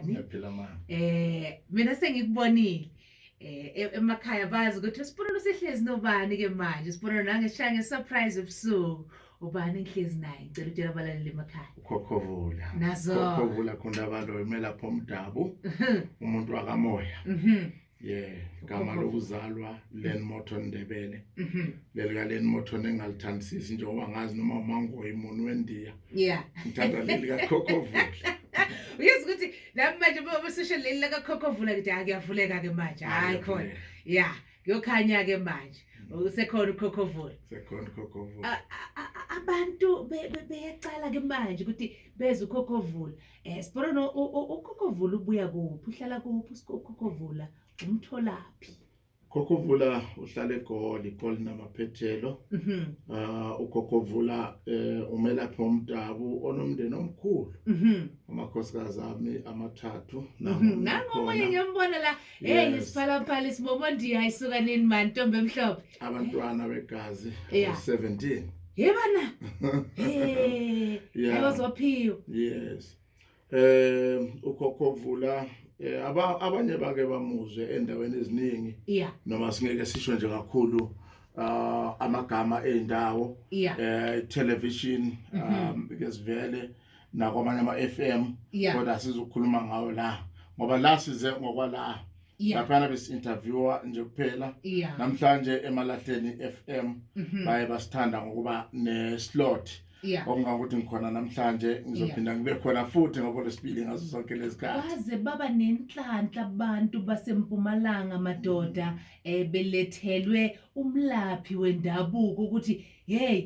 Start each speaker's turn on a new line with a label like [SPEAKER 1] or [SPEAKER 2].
[SPEAKER 1] unjani?
[SPEAKER 2] Mina sengikubonile emakhaya bazi ukuthi Siphono sihlezi nobani ke manje. Siphono nangeshange surprise ebusuku. Ubani ngihlezi naye ngicela utshela abalaleli emakhaya.
[SPEAKER 1] Khokhovula.
[SPEAKER 2] Nazo.
[SPEAKER 1] Khokhovula Gundabaloyi Emalahlni Mdabu. Umuntu wakamoya. Igama lokuzalwa Len Motho Ndebele. Lelika Len Motho nenginalithandisisi njengoba ngazi noma umango imuntu wendiya. Ngithanda lelika Khokhovula.
[SPEAKER 2] Uyazi ukuthi nami manje boseshe leli la Khokhovula ngithi akuyavuleka ke manje. Hayi khona. Kuyokhanya ke manje. Usekhona uKhokhovula.
[SPEAKER 1] Sekhona uKhokhovula.
[SPEAKER 2] Abantu beyaqala ke manje ukuthi beze uKhokhovula. Siphono uKhokhovula ubuya kuphi? Uhlala kuphi uKhokhovula? Umtholaphi?
[SPEAKER 1] Khokhovula uhlala eGoli namaphethelo. uKhokhovula uMalahlni Mdabu onomndeni omkhulu. Amakhosikazi ami amathathu.
[SPEAKER 2] Nangu omunye ngiyambona la. Isiphalaphala isibomondiya ayisuka nini manje ntombi emhlophe.
[SPEAKER 1] Abantwana begazi 17.
[SPEAKER 2] Yebana. Ayozophiwa.
[SPEAKER 1] Yes. uKhokhovula abanye bake bamuzwe endaweni eziningi noma singeke sisho nje kakhulu amagama eindawo television because vele nakwamanye ama FM kodwa sizokhuluma ngawo la ngoba la size ngokwala laphana besi-interviewa nje kuphela namhlanje Emalahleni FM baye basithanda ngokuba ne-slot okungakuthi ngikhona namhlanje ngizophinda ngibe khona futhi ngoLwesibili ngazo zonke lezikhathi.
[SPEAKER 2] Baze baba nenhlanhla abantu baseMpumalanga madoda belethelwe umlaphi wendabuko ukuthi hey